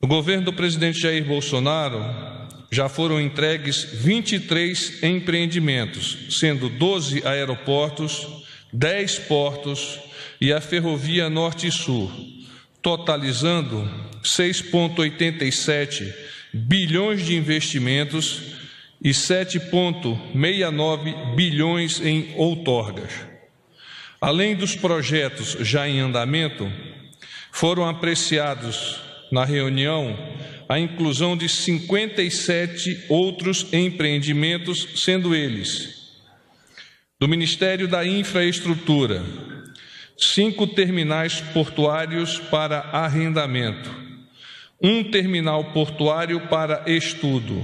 No governo do presidente Jair Bolsonaro, já foram entregues 23 empreendimentos, sendo 12 aeroportos, 10 portos e a Ferrovia Norte e Sul, totalizando 6,87 bilhões de investimentos e 7,69 bilhões em outorgas. Além dos projetos já em andamento, foram apreciados na reunião a inclusão de 57 outros empreendimentos, sendo eles do Ministério da Infraestrutura, 5 terminais portuários para arrendamento, 1 terminal portuário para estudo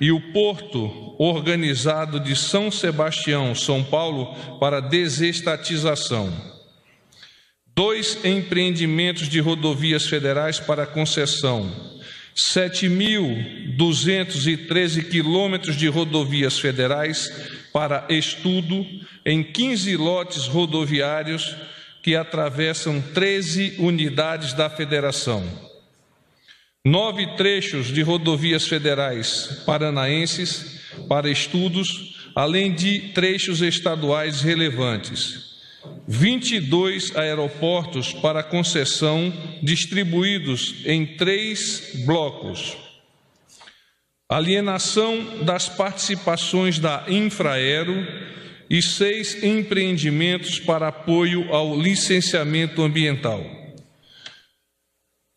e o Porto Organizado de São Sebastião, São Paulo, para desestatização. 2 empreendimentos de rodovias federais para concessão, 7.213 quilômetros de rodovias federais para estudo em 15 lotes rodoviários que atravessam 13 unidades da federação. 9 trechos de rodovias federais paranaenses para estudos, além de trechos estaduais relevantes. 22 aeroportos para concessão distribuídos em 3 blocos. Alienação das participações da Infraero e 6 empreendimentos para apoio ao licenciamento ambiental.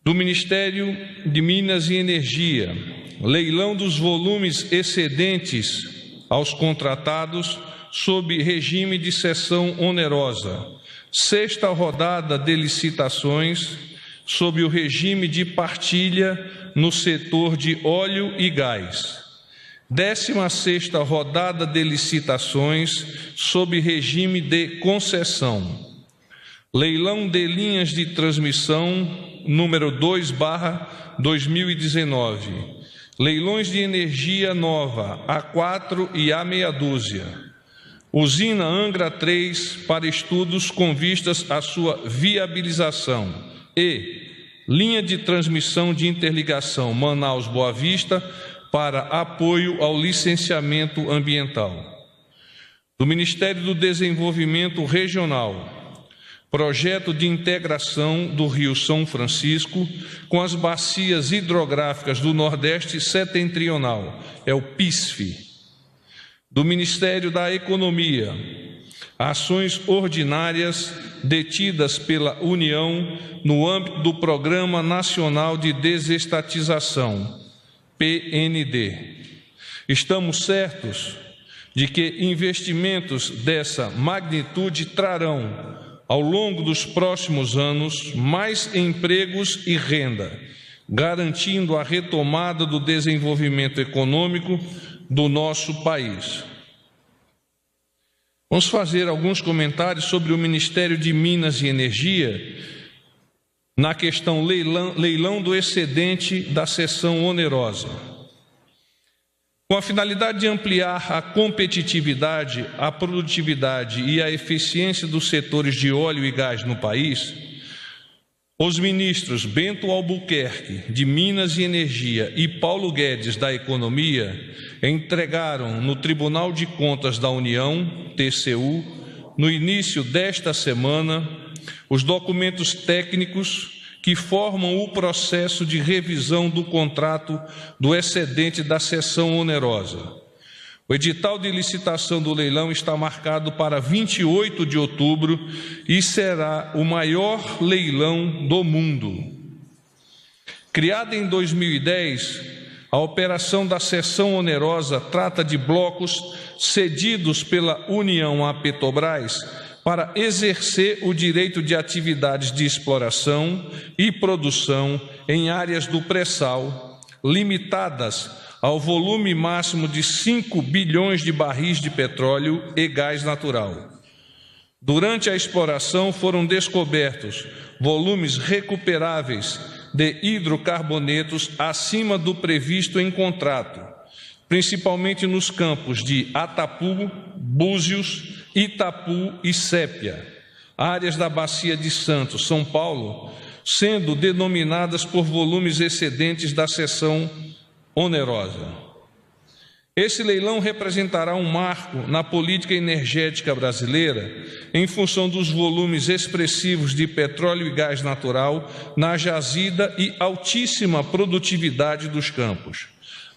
Do Ministério de Minas e Energia, leilão dos volumes excedentes aos contratados sob regime de cessão onerosa. 6ª rodada de licitações sob o regime de partilha no setor de óleo e gás. 16ª rodada de licitações sob regime de concessão. Leilão de linhas de transmissão número 2/2019. Leilões de energia nova, A4 e A meia dúzia. Usina Angra 3 para estudos com vistas à sua viabilização e linha de transmissão de interligação Manaus-Boa Vista para apoio ao licenciamento ambiental. Do Ministério do Desenvolvimento Regional, projeto de integração do Rio São Francisco com as bacias hidrográficas do Nordeste Setentrional, é o PISF. Do Ministério da Economia, ações ordinárias detidas pela União no âmbito do Programa Nacional de Desestatização, PND. Estamos certos de que investimentos dessa magnitude trarão, ao longo dos próximos anos, mais empregos e renda, garantindo a retomada do desenvolvimento econômico do nosso país. Vamos fazer alguns comentários sobre o Ministério de Minas e Energia na questão leilão do excedente da cessão onerosa. Com a finalidade de ampliar a competitividade, a produtividade e a eficiência dos setores de óleo e gás no país, os ministros Bento Albuquerque, de Minas e Energia, e Paulo Guedes, da Economia, entregaram no Tribunal de Contas da União, TCU, no início desta semana, os documentos técnicos que formam o processo de revisão do contrato do excedente da cessão onerosa. O edital de licitação do leilão está marcado para 28 de outubro e será o maior leilão do mundo. Criada em 2010, a operação da cessão onerosa trata de blocos cedidos pela União à Petrobras para exercer o direito de atividades de exploração e produção em áreas do pré-sal, limitadas ao volume máximo de 5 bilhões de barris de petróleo e gás natural. Durante a exploração foram descobertos volumes recuperáveis de hidrocarbonetos acima do previsto em contrato, principalmente nos campos de Atapu, Búzios, Itapu e Sépia, áreas da Bacia de Santos, São Paulo, sendo denominadas por volumes excedentes da seção onerosa. Esse leilão representará um marco na política energética brasileira em função dos volumes expressivos de petróleo e gás natural na jazida e altíssima produtividade dos campos.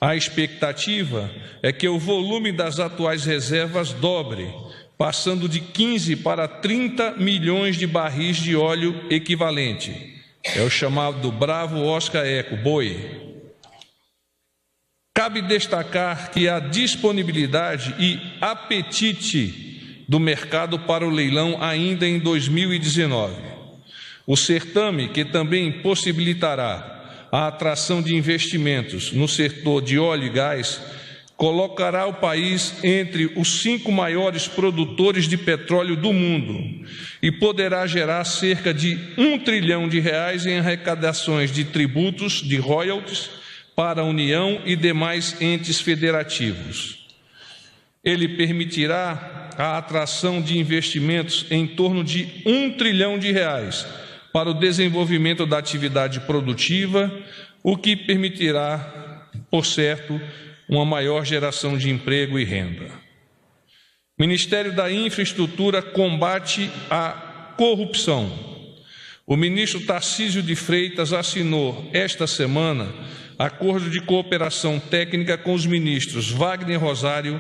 A expectativa é que o volume das atuais reservas dobre, passando de 15 para 30 milhões de barris de óleo equivalente. É o chamado Bravo Oscar Eco, BOE. Cabe destacar que há disponibilidade e apetite do mercado para o leilão ainda em 2019. O certame, que também possibilitará a atração de investimentos no setor de óleo e gás, colocará o país entre os 5 maiores produtores de petróleo do mundo e poderá gerar cerca de R$1 trilhão em arrecadações de tributos, de royalties, para a União e demais entes federativos. Ele permitirá a atração de investimentos em torno de R$1 trilhão para o desenvolvimento da atividade produtiva, o que permitirá, por certo, uma maior geração de emprego e renda. O Ministério da Infraestrutura combate a corrupção. O ministro Tarcísio de Freitas assinou esta semana acordo de cooperação técnica com os ministros Wagner Rosário,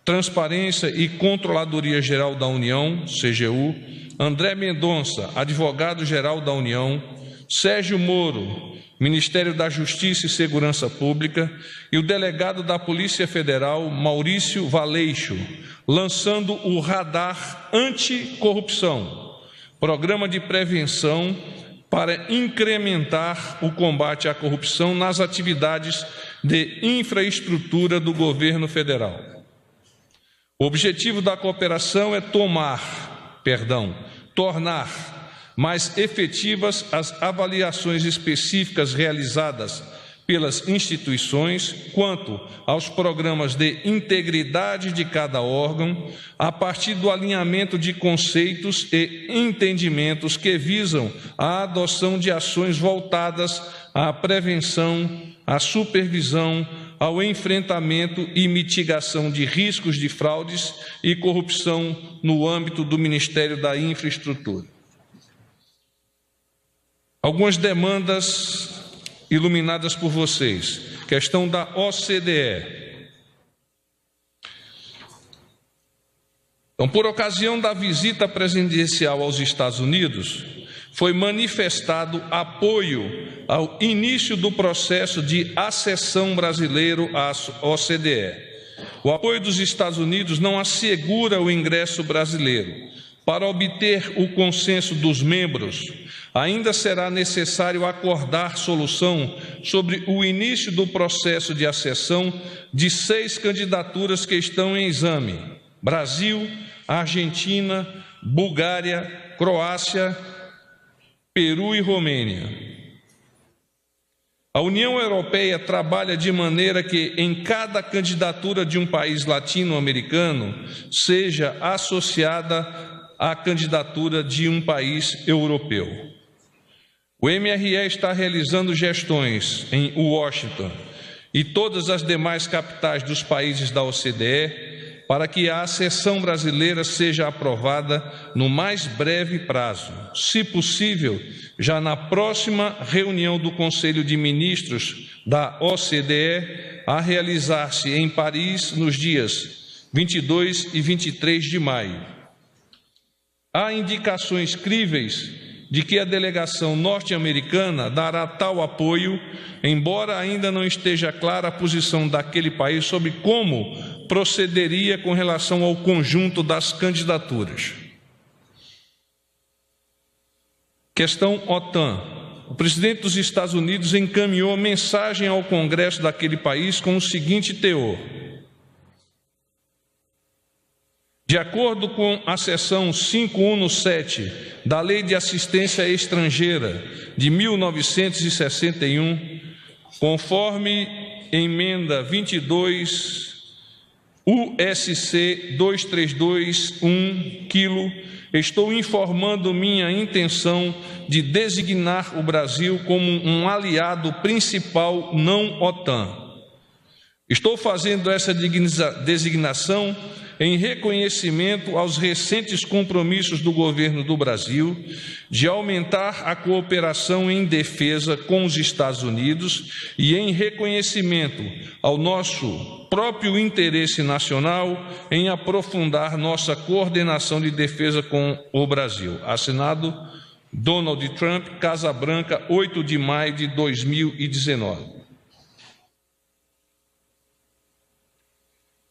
Transparência e Controladoria Geral da União, CGU, André Mendonça, Advogado-Geral da União, Sérgio Moro, Ministério da Justiça e Segurança Pública, e o delegado da Polícia Federal, Maurício Valeixo, lançando o Radar Anticorrupção, programa de prevenção para incrementar o combate à corrupção nas atividades de infraestrutura do governo federal. O objetivo da cooperação é tornar mais efetivas as avaliações específicas realizadas pelas instituições quanto aos programas de integridade de cada órgão, a partir do alinhamento de conceitos e entendimentos que visam a adoção de ações voltadas à prevenção, à supervisão, ao enfrentamento e mitigação de riscos de fraudes e corrupção no âmbito do Ministério da Infraestrutura. Algumas demandas iluminadas por vocês. Questão da OCDE. Então, por ocasião da visita presidencial aos Estados Unidos, foi manifestado apoio ao início do processo de acessão brasileiro à OCDE. O apoio dos Estados Unidos não assegura o ingresso brasileiro. Para obter o consenso dos membros, ainda será necessário acordar solução sobre o início do processo de acessão de 6 candidaturas que estão em exame: Brasil, Argentina, Bulgária, Croácia, Peru e Romênia. A União Europeia trabalha de maneira que em cada candidatura de um país latino-americano seja associada à candidatura de um país europeu. O MRE está realizando gestões em Washington e todas as demais capitais dos países da OCDE para que a acessão brasileira seja aprovada no mais breve prazo, se possível, já na próxima reunião do Conselho de Ministros da OCDE, a realizar-se em Paris nos dias 22 e 23 de maio. Há indicações críveis de que a delegação norte-americana dará tal apoio, embora ainda não esteja clara a posição daquele país sobre como procederia com relação ao conjunto das candidaturas. Questão OTAN. O presidente dos Estados Unidos encaminhou mensagem ao Congresso daquele país com o seguinte teor: de acordo com a seção 517 da Lei de Assistência Estrangeira de 1961, conforme emenda 22, USC 2321 quilo, estou informando minha intenção de designar o Brasil como um aliado principal não OTAN. Estou fazendo essa designação em reconhecimento aos recentes compromissos do governo do Brasil de aumentar a cooperação em defesa com os Estados Unidos e em reconhecimento ao nosso próprio interesse nacional em aprofundar nossa coordenação de defesa com o Brasil. Assinado Donald Trump, Casa Branca, 8 de maio de 2019.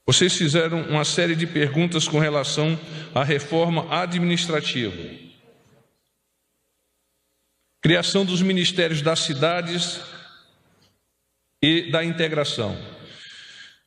Vocês fizeram uma série de perguntas com relação à reforma administrativa. Criação dos ministérios das cidades e da integração.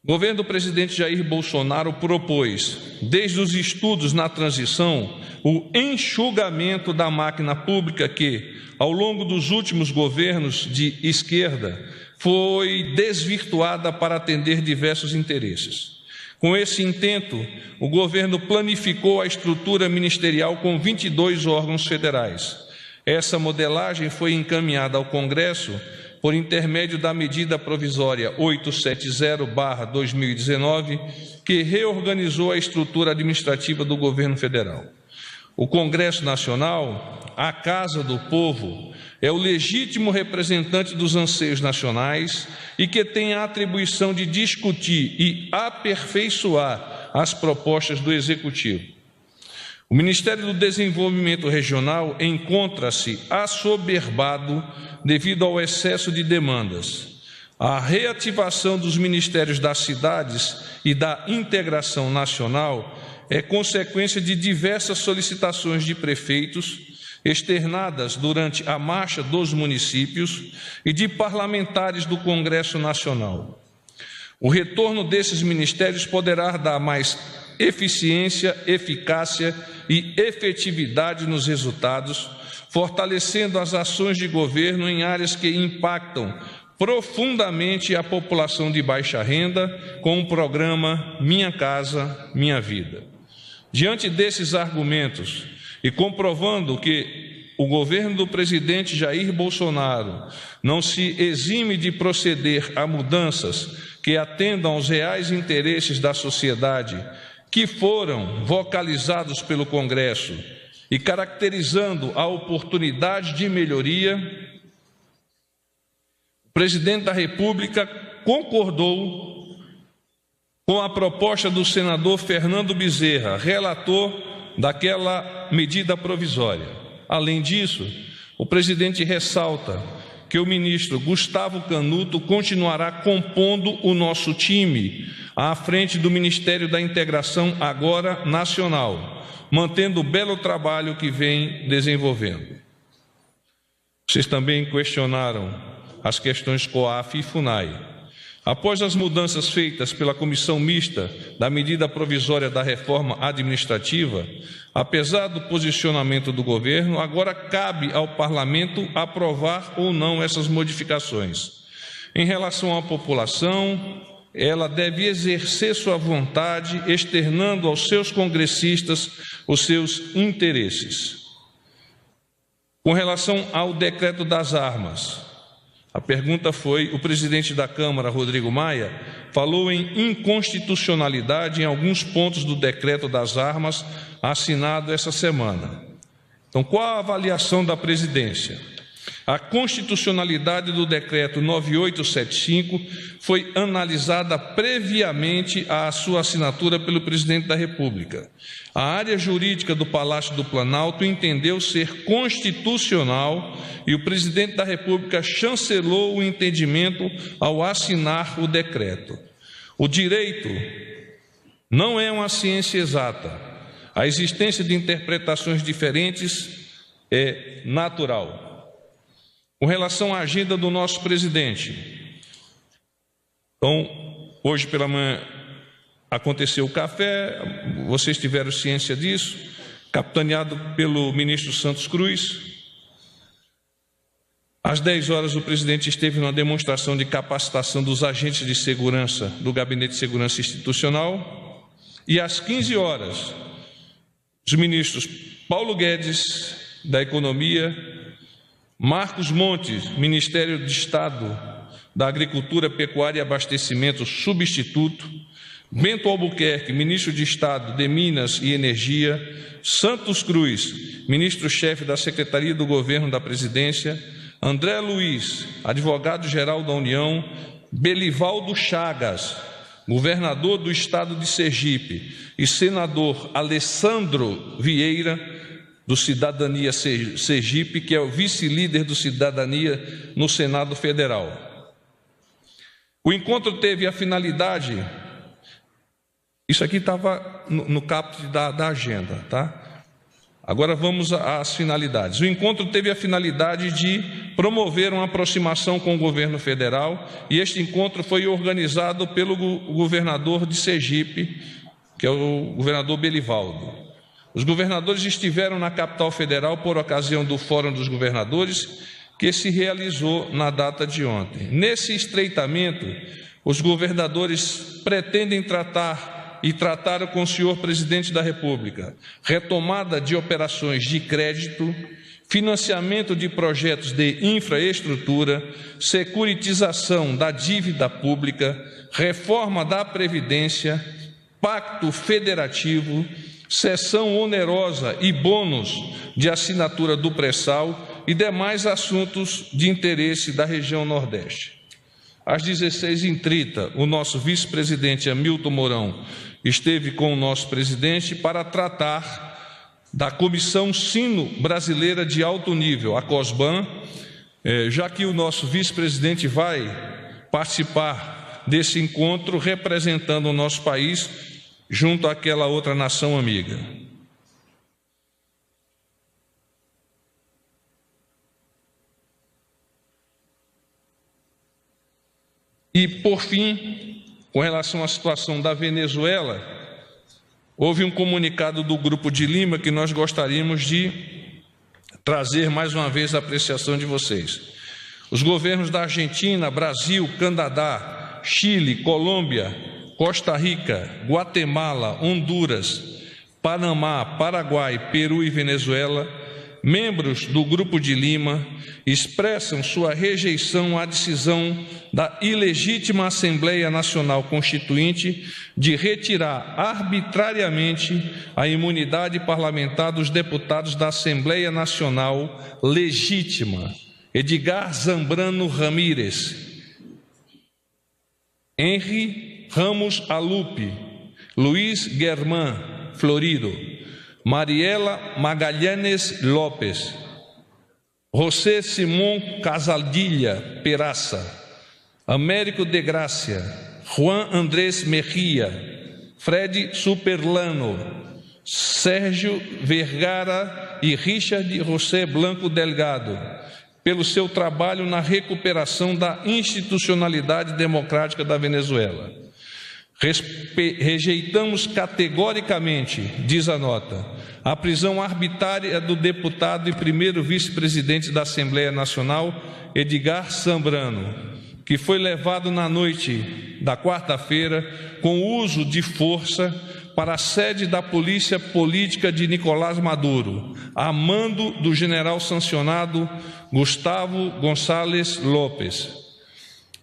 O governo do presidente Jair Bolsonaro propôs, desde os estudos na transição, o enxugamento da máquina pública que, ao longo dos últimos governos de esquerda, foi desvirtuada para atender diversos interesses. Com esse intento, o governo planificou a estrutura ministerial com 22 órgãos federais. Essa modelagem foi encaminhada ao Congresso por intermédio da medida provisória 870/2019, que reorganizou a estrutura administrativa do governo federal. O Congresso Nacional, a Casa do Povo, é o legítimo representante dos anseios nacionais e que tem a atribuição de discutir e aperfeiçoar as propostas do Executivo. O Ministério do Desenvolvimento Regional encontra-se assoberbado devido ao excesso de demandas. A reativação dos Ministérios das Cidades e da Integração Nacional é consequência de diversas solicitações de prefeitos externadas durante a marcha dos municípios e de parlamentares do Congresso Nacional. O retorno desses ministérios poderá dar mais eficiência, eficácia e efetividade nos resultados, fortalecendo as ações de governo em áreas que impactam profundamente a população de baixa renda, com o programa Minha Casa, Minha Vida. Diante desses argumentos, e comprovando que o governo do presidente Jair Bolsonaro não se exime de proceder a mudanças que atendam aos reais interesses da sociedade, que foram vocalizados pelo Congresso e caracterizando a oportunidade de melhoria, o presidente da República concordou com a proposta do senador Fernando Bezerra, relator daquela medida provisória. Além disso, o presidente ressalta que o ministro Gustavo Canuto continuará compondo o nosso time à frente do Ministério da Integração, agora nacional, mantendo o belo trabalho que vem desenvolvendo. Vocês também questionaram as questões COAF e FUNAI. Após as mudanças feitas pela comissão mista da medida provisória da reforma administrativa, apesar do posicionamento do governo, agora cabe ao parlamento aprovar ou não essas modificações. Em relação à população, ela deve exercer sua vontade, externando aos seus congressistas os seus interesses. Com relação ao decreto das armas, a pergunta foi: o presidente da Câmara, Rodrigo Maia, falou em inconstitucionalidade em alguns pontos do decreto das armas assinado essa semana. Então, qual a avaliação da presidência? A constitucionalidade do decreto 9875 foi analisada previamente à sua assinatura pelo presidente da República. A área jurídica do Palácio do Planalto entendeu ser constitucional e o presidente da República chancelou o entendimento ao assinar o decreto. O direito não é uma ciência exata. A existência de interpretações diferentes é natural. Com relação à agenda do nosso presidente, então, hoje pela manhã aconteceu o café, vocês tiveram ciência disso, capitaneado pelo ministro Santos Cruz. Às 10 horas, o presidente esteve numa demonstração de capacitação dos agentes de segurança do Gabinete de Segurança Institucional. E às 15 horas, os ministros Paulo Guedes, da Economia, Marcos Montes, Ministério de Estado da Agricultura, Pecuária e Abastecimento, substituto, Bento Albuquerque, Ministro de Estado de Minas e Energia, Santos Cruz, Ministro-chefe da Secretaria do Governo da Presidência, André Luiz, Advogado-Geral da União, Belivaldo Chagas, Governador do Estado de Sergipe, e Senador Alessandro Vieira, do Cidadania Sergipe, que é o vice-líder do Cidadania no Senado Federal. O encontro teve a finalidade, isso aqui estava no caput da agenda, tá? Agora vamos às finalidades. O encontro teve a finalidade de promover uma aproximação com o governo federal, e este encontro foi organizado pelo governador de Sergipe, que é o governador Belivaldo. Os governadores estiveram na capital federal por ocasião do Fórum dos Governadores, que se realizou na data de ontem. Nesse estreitamento, os governadores pretendem trataram com o senhor presidente da República retomada de operações de crédito, financiamento de projetos de infraestrutura, securitização da dívida pública, reforma da Previdência, pacto federativo, cessão onerosa e bônus de assinatura do pré-sal e demais assuntos de interesse da região Nordeste. Às 16h30, o nosso vice-presidente Hamilton Mourão esteve com o nosso presidente para tratar da Comissão Sino Brasileira de Alto Nível, a COSBAN, já que o nosso vice-presidente vai participar desse encontro representando o nosso país junto àquela outra nação amiga. E, por fim, com relação à situação da Venezuela, houve um comunicado do Grupo de Lima que nós gostaríamos de trazer mais uma vez a apreciação de vocês. Os governos da Argentina, Brasil, Canadá, Chile, Colômbia, Costa Rica, Guatemala, Honduras, Panamá, Paraguai, Peru e Venezuela, membros do Grupo de Lima, expressam sua rejeição à decisão da ilegítima Assembleia Nacional Constituinte de retirar arbitrariamente a imunidade parlamentar dos deputados da Assembleia Nacional Legítima, Edgar Zambrano Ramírez, Henry Ramos Alupe, Luiz Germán Florido, Mariela Magalhães Lopes, José Simón Casaldilla Peraza, Américo de Gracia, Juan Andrés Mejia, Fred Superlano, Sérgio Vergara e Richard José Blanco Delgado, pelo seu trabalho na recuperação da institucionalidade democrática da Venezuela. Rejeitamos categoricamente, diz a nota, a prisão arbitrária do deputado e primeiro vice-presidente da Assembleia Nacional, Edgar Zambrano, que foi levado na noite da quarta-feira com uso de força para a sede da Polícia Política de Nicolás Maduro, a mando do general sancionado Gustavo Gonçalves Lopes.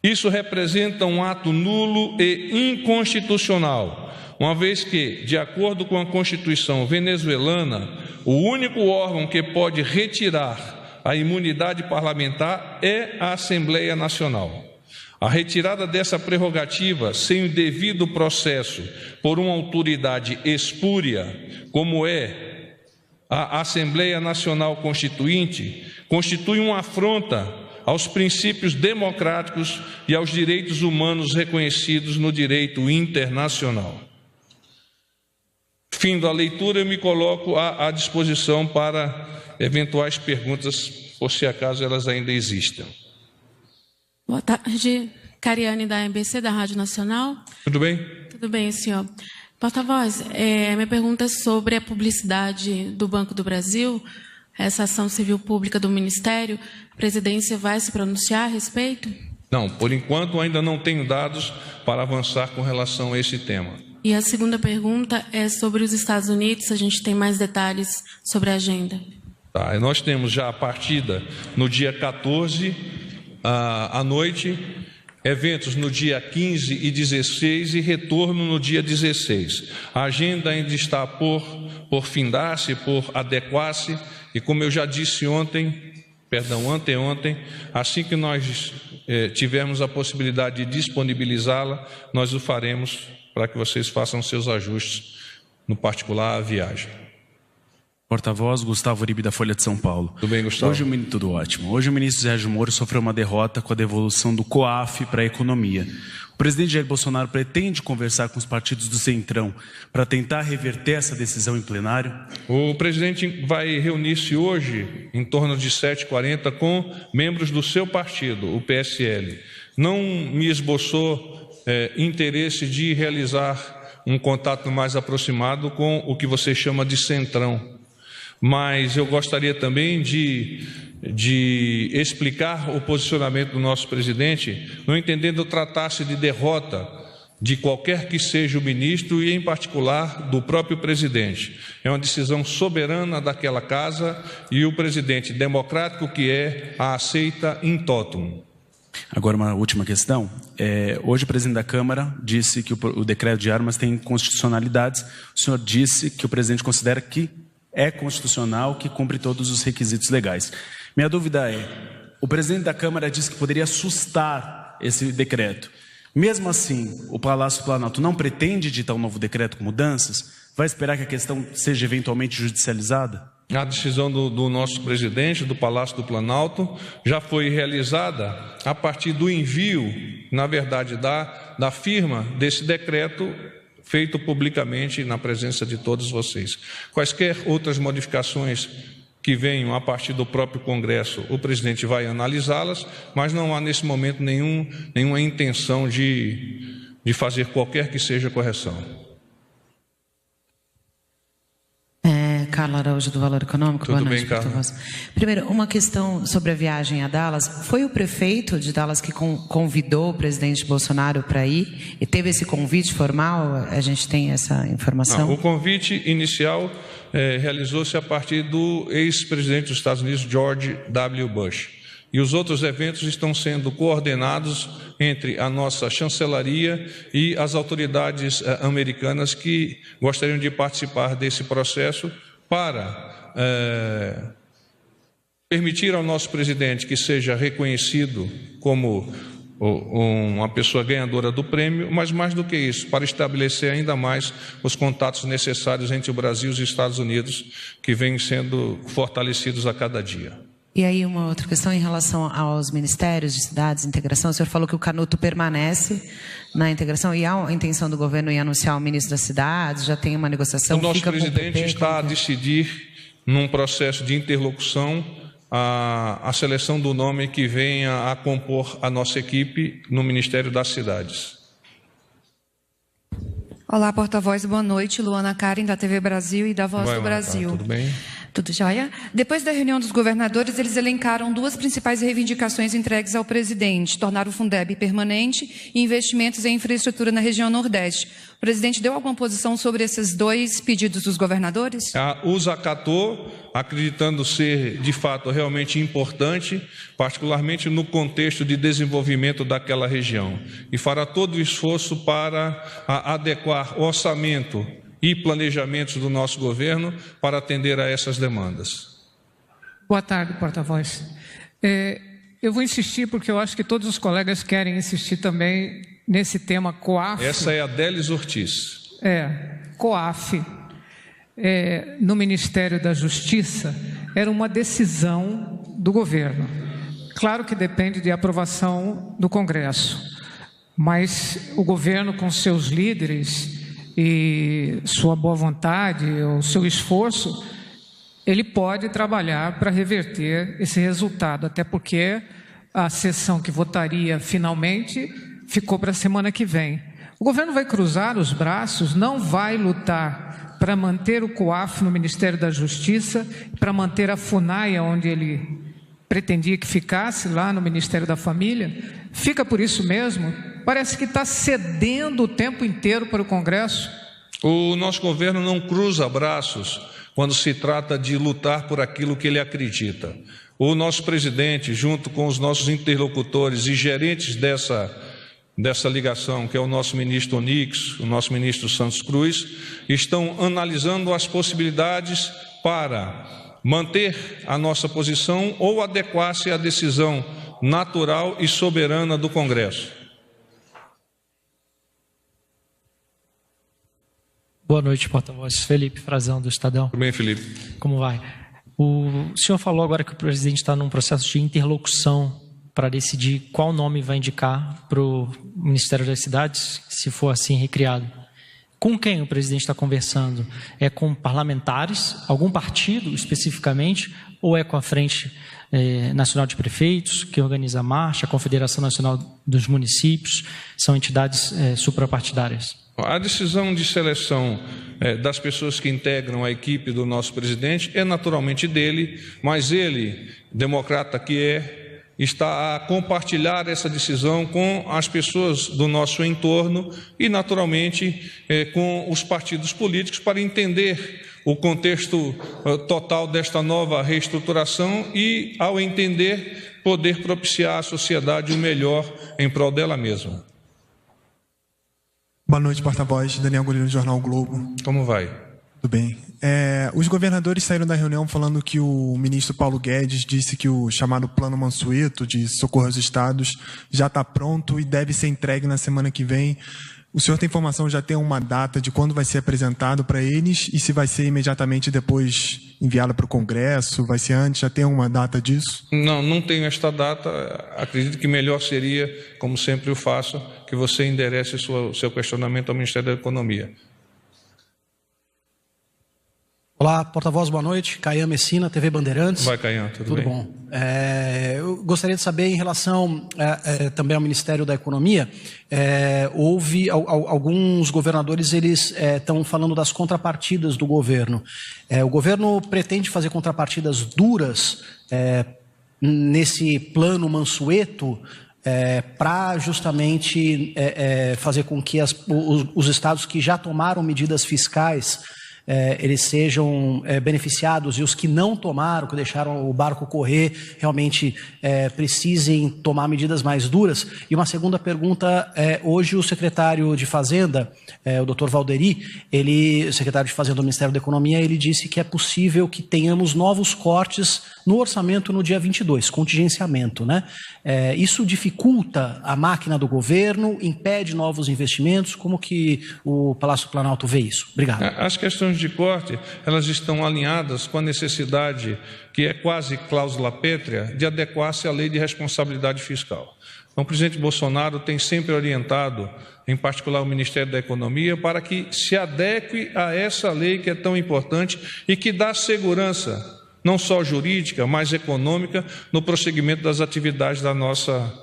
Isso representa um ato nulo e inconstitucional, uma vez que, de acordo com a Constituição venezuelana, o único órgão que pode retirar a imunidade parlamentar é a Assembleia Nacional. A retirada dessa prerrogativa, sem o devido processo por uma autoridade espúria, como é a Assembleia Nacional Constituinte, constitui uma afronta aos princípios democráticos e aos direitos humanos reconhecidos no direito internacional. Fim da leitura, eu me coloco à disposição para eventuais perguntas, por se acaso elas ainda existam. Boa tarde, Cariane da MBC, da Rádio Nacional. Tudo bem? Tudo bem, senhor. Porta-voz, minha pergunta é sobre a publicidade do Banco do Brasil, essa ação civil pública do Ministério. A presidência vai se pronunciar a respeito? Não, por enquanto ainda não tenho dados para avançar com relação a esse tema. E a segunda pergunta é sobre os Estados Unidos, a gente tem mais detalhes sobre a agenda. Tá, e nós temos já a partida no dia 14 à noite, eventos no dia 15 e 16 e retorno no dia 16. A agenda ainda está por findar-se, por adequar-se, e como eu já disse anteontem, assim que nós tivermos a possibilidade de disponibilizá-la, nós o faremos para que vocês façam seus ajustes, no particular a viagem. Porta-voz, Gustavo Uribe, da Folha de São Paulo. Tudo bem, Gustavo? Tudo ótimo. Hoje o ministro Sérgio Moro sofreu uma derrota com a devolução do COAF para a economia. O presidente Jair Bolsonaro pretende conversar com os partidos do Centrão para tentar reverter essa decisão em plenário? O presidente vai reunir-se hoje, em torno de 7h40, com membros do seu partido, o PSL. Não me esboçou interesse de realizar um contato mais aproximado com o que você chama de Centrão. Mas eu gostaria também de explicar o posicionamento do nosso presidente, não entendendo tratar-se de derrota de qualquer que seja o ministro e, em particular, do próprio presidente. É uma decisão soberana daquela casa e o presidente, democrático que é, a aceita in totum. Agora, uma última questão. Hoje o presidente da Câmara disse que o decreto de armas tem inconstitucionalidades. O senhor disse que o presidente considera que é constitucional, que cumpre todos os requisitos legais. Minha dúvida é, o presidente da Câmara disse que poderia sustar esse decreto. Mesmo assim, o Palácio do Planalto não pretende editar um novo decreto com mudanças? Vai esperar que a questão seja eventualmente judicializada? A decisão do nosso presidente, do Palácio do Planalto, já foi realizada a partir do envio, na verdade, da firma desse decreto feito publicamente na presença de todos vocês. Quaisquer outras modificações que venham a partir do próprio Congresso, o presidente vai analisá-las, mas não há nesse momento nenhuma intenção de fazer qualquer que seja correção. Carla Araújo, do Valor Econômico. Tudo bem, Carla? Primeiro, uma questão sobre a viagem a Dallas. Foi o prefeito de Dallas que convidou o presidente Bolsonaro para ir? E teve esse convite formal? A gente tem essa informação? Não, o convite inicial realizou-se a partir do ex-presidente dos Estados Unidos, George W. Bush. E os outros eventos estão sendo coordenados entre a nossa chancelaria e as autoridades americanas que gostariam de participar desse processo para permitir ao nosso presidente que seja reconhecido como uma pessoa ganhadora do prêmio, mas mais do que isso, para estabelecer ainda mais os contatos necessários entre o Brasil e os Estados Unidos, que vêm sendo fortalecidos a cada dia. E aí uma outra questão em relação aos ministérios de cidades, integração. O senhor falou que o Canuto permanece na integração e há a intenção do governo em anunciar o ministro das cidades, já tem uma negociação. O nosso presidente está a decidir, num processo de interlocução, a seleção do nome que venha a compor a nossa equipe no Ministério das Cidades. Olá, porta-voz, boa noite. Luana Karen, da TV Brasil e da Voz do Brasil. Tudo bem? Tudo jóia? Depois da reunião dos governadores, eles elencaram duas principais reivindicações entregues ao presidente: tornar o Fundeb permanente e investimentos em infraestrutura na região Nordeste. O presidente deu alguma posição sobre esses dois pedidos dos governadores? Os acatou, acreditando ser, de fato, realmente importante, particularmente no contexto de desenvolvimento daquela região. E fará todo o esforço para adequar o orçamento e planejamentos do nosso governo para atender a essas demandas. Boa tarde, porta-voz. Eu vou insistir porque eu acho que todos os colegas querem insistir também nesse tema COAF. Essa é a Délis Ortiz. COAF, no Ministério da Justiça, era uma decisão do governo. Claro que depende de aprovação do Congresso, mas o governo, com seus líderes e sua boa vontade, o seu esforço, ele pode trabalhar para reverter esse resultado, até porque a sessão que votaria finalmente ficou para a semana que vem. O governo vai cruzar os braços, não vai lutar para manter o COAF no Ministério da Justiça, para manter a FUNAI onde ele pretendia que ficasse, lá no Ministério da Família. Fica por isso mesmo, parece que está cedendo o tempo inteiro para o Congresso. O nosso governo não cruza braços quando se trata de lutar por aquilo que ele acredita. O nosso presidente, junto com os nossos interlocutores e gerentes dessa ligação, que é o nosso ministro Onix, o nosso ministro Santos Cruz, estão analisando as possibilidades para manter a nossa posição ou adequar-se à decisão natural e soberana do Congresso. Boa noite, porta-voz. Felipe Frazão, do Estadão. Tudo bem, Felipe? Como vai? O senhor falou agora que o presidente está num processo de interlocução para decidir qual nome vai indicar para o Ministério das Cidades, se for assim recriado. Com quem o presidente está conversando? É com parlamentares, algum partido especificamente, ou é com a Frente Nacional de Prefeitos, que organiza a marcha, a Confederação Nacional dos Municípios, são entidades suprapartidárias? A decisão de seleção das pessoas que integram a equipe do nosso presidente é naturalmente dele, mas ele, democrata que é, está a compartilhar essa decisão com as pessoas do nosso entorno e, naturalmente, com os partidos políticos para entender o contexto total desta nova reestruturação e, ao entender, poder propiciar à sociedade o melhor em prol dela mesma. Boa noite, porta-voz. Daniel Gurino, do Jornal o Globo. Como vai? Tudo bem. Os governadores saíram da reunião falando que o ministro Paulo Guedes disse que o chamado Plano Mansueto de socorro aos estados já está pronto e deve ser entregue na semana que vem. O senhor tem informação, já tem uma data de quando vai ser apresentado para eles e se vai ser imediatamente depois enviado para o Congresso? Vai ser antes? Já tem uma data disso? Não tenho esta data. Acredito que melhor seria, como sempre eu faço, que você enderece o seu questionamento ao Ministério da Economia. Olá, porta-voz, boa noite. Caian Messina, TV Bandeirantes. Vai, Caian, tudo bem? Tudo bom. Eu gostaria de saber, em relação também ao Ministério da Economia, houve alguns governadores, eles estão falando das contrapartidas do governo. O governo pretende fazer contrapartidas duras nesse plano Mansueto, para justamente fazer com que os estados que já tomaram medidas fiscais eles sejam beneficiados e os que não tomaram, que deixaram o barco correr, realmente precisem tomar medidas mais duras. E uma segunda pergunta, hoje o secretário de Fazenda, o doutor Valderi, o secretário de Fazenda do Ministério da Economia, ele disse que é possível que tenhamos novos cortes no orçamento no dia 22, contingenciamento, né? Isso dificulta a máquina do governo, impede novos investimentos? Como que o Palácio Planalto vê isso? Obrigado. As questões de corte, elas estão alinhadas com a necessidade, que é quase cláusula pétrea, de adequar-se à lei de responsabilidade fiscal. Então, o presidente Bolsonaro tem sempre orientado, em particular o Ministério da Economia, para que se adeque a essa lei que é tão importante e que dá segurança, não só jurídica, mas econômica, no prosseguimento das atividades da nossa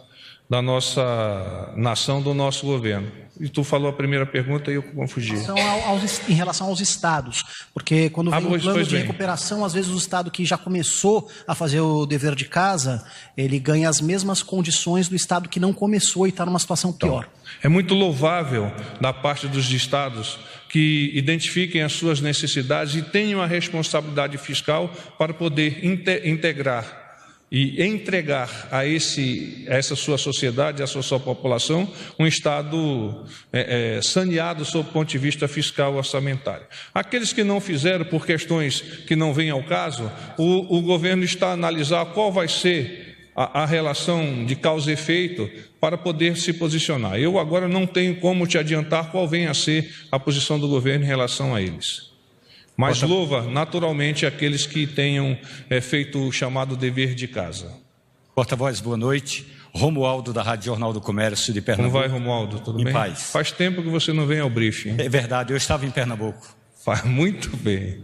nação, do nosso governo. E tu falou a primeira pergunta e eu confundi. Em relação aos estados, porque quando vem um plano de recuperação, às vezes o estado que já começou a fazer o dever de casa, ele ganha as mesmas condições do estado que não começou e está numa situação pior. É muito louvável da parte dos estados que identifiquem as suas necessidades e tenham a responsabilidade fiscal para poder integrar e entregar a essa sua sociedade, a sua população, um Estado saneado sob o ponto de vista fiscal orçamentário. Aqueles que não fizeram por questões que não vêm ao caso, o governo está a analisar qual vai ser a relação de causa e efeito para poder se posicionar. Eu agora não tenho como te adiantar qual vem a ser a posição do governo em relação a eles. Mas louva, naturalmente, aqueles que tenham feito o chamado dever de casa. Porta-voz, boa noite. Romualdo, da Rádio Jornal do Comércio de Pernambuco. Como vai, Romualdo? Tudo bem? Em paz. Faz tempo que você não vem ao briefing. É verdade, eu estava em Pernambuco. Faz muito bem.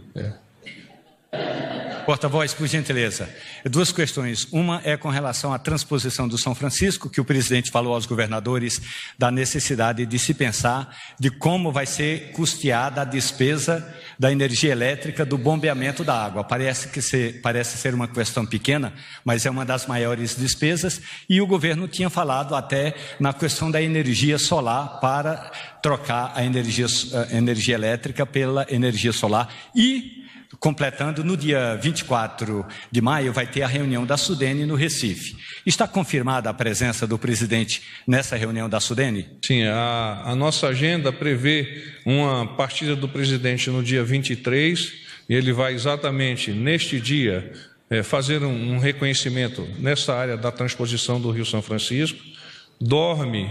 Porta-voz, por gentileza. Duas questões. Uma é com relação à transposição do São Francisco, que o presidente falou aos governadores da necessidade de se pensar de como vai ser custeada a despesa da energia elétrica, do bombeamento da água. Parece ser uma questão pequena, mas é uma das maiores despesas, e o governo tinha falado até na questão da energia solar para trocar a energia elétrica pela energia solar. E, completando, no dia 24 de maio, vai ter a reunião da SUDENE no Recife. Está confirmada a presença do presidente nessa reunião da SUDENE? Sim, a nossa agenda prevê uma partida do presidente no dia 23, e ele vai exatamente neste dia fazer um reconhecimento nessa área da transposição do Rio São Francisco, dorme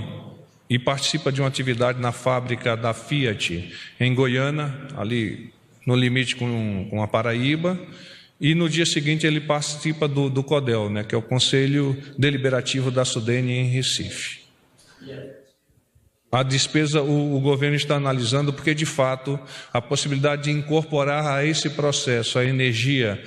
e participa de uma atividade na fábrica da Fiat em Goiânia, ali no limite com a Paraíba, e no dia seguinte ele participa do CODEL, né, que é o Conselho Deliberativo da SUDENE em Recife. A despesa o governo está analisando porque, de fato, a possibilidade de incorporar a esse processo a energia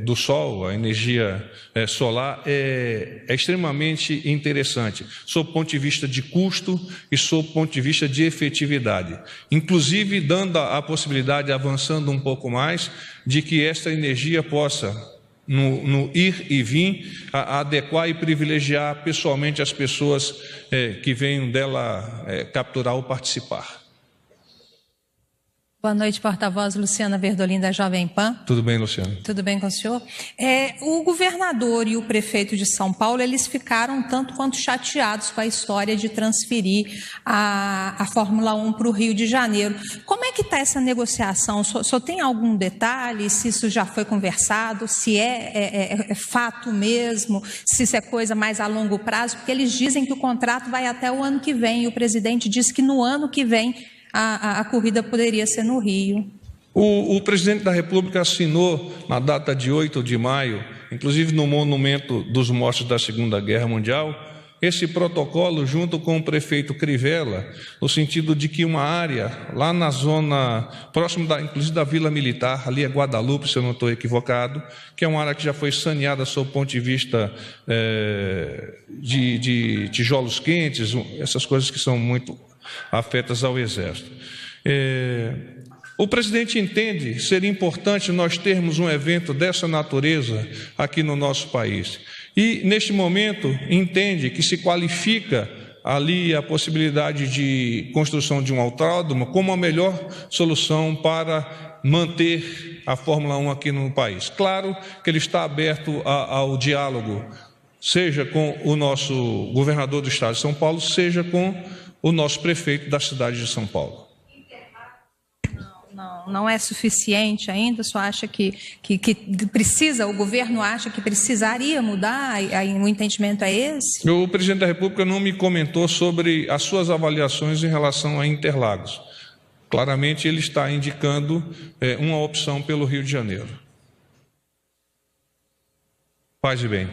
do sol, a energia solar, é extremamente interessante, sob o ponto de vista de custo e sob o ponto de vista de efetividade. Inclusive, dando a possibilidade, avançando um pouco mais, de que esta energia possa, no ir e vir, adequar e privilegiar pessoalmente as pessoas que venham dela capturar ou participar. Boa noite, porta-voz Luciana Verdolim, da Jovem Pan. Tudo bem, Luciana? Tudo bem com o senhor? O governador e o prefeito de São Paulo, eles ficaram tanto quanto chateados com a história de transferir a Fórmula 1 para o Rio de Janeiro. Como é que está essa negociação? O senhor tem algum detalhe, se isso já foi conversado, se é fato mesmo, se isso é coisa mais a longo prazo? Porque eles dizem que o contrato vai até o ano que vem, e o presidente disse que no ano que vem a corrida poderia ser no Rio. O presidente da República assinou, na data de 8 de maio, inclusive no Monumento dos Mortos da Segunda Guerra Mundial, esse protocolo junto com o prefeito Crivella, no sentido de que uma área lá na zona, próximo inclusive da Vila Militar, ali é Guadalupe, se eu não estou equivocado, que é uma área que já foi saneada sob o ponto de vista de tijolos quentes, essas coisas que são muito afetas ao Exército. O presidente entende ser importante nós termos um evento dessa natureza aqui no nosso país. E, neste momento, entende que se qualifica ali a possibilidade de construção de um autódromo como a melhor solução para manter a Fórmula 1 aqui no país. Claro que ele está aberto ao diálogo, seja com o nosso governador do estado de São Paulo, seja com o nosso prefeito da cidade de São Paulo. Não é suficiente ainda? O senhor acha que precisa, o governo acha que precisaria mudar? O entendimento é esse? O presidente da República não me comentou sobre as suas avaliações em relação a Interlagos. Claramente ele está indicando uma opção pelo Rio de Janeiro. Paz e bem.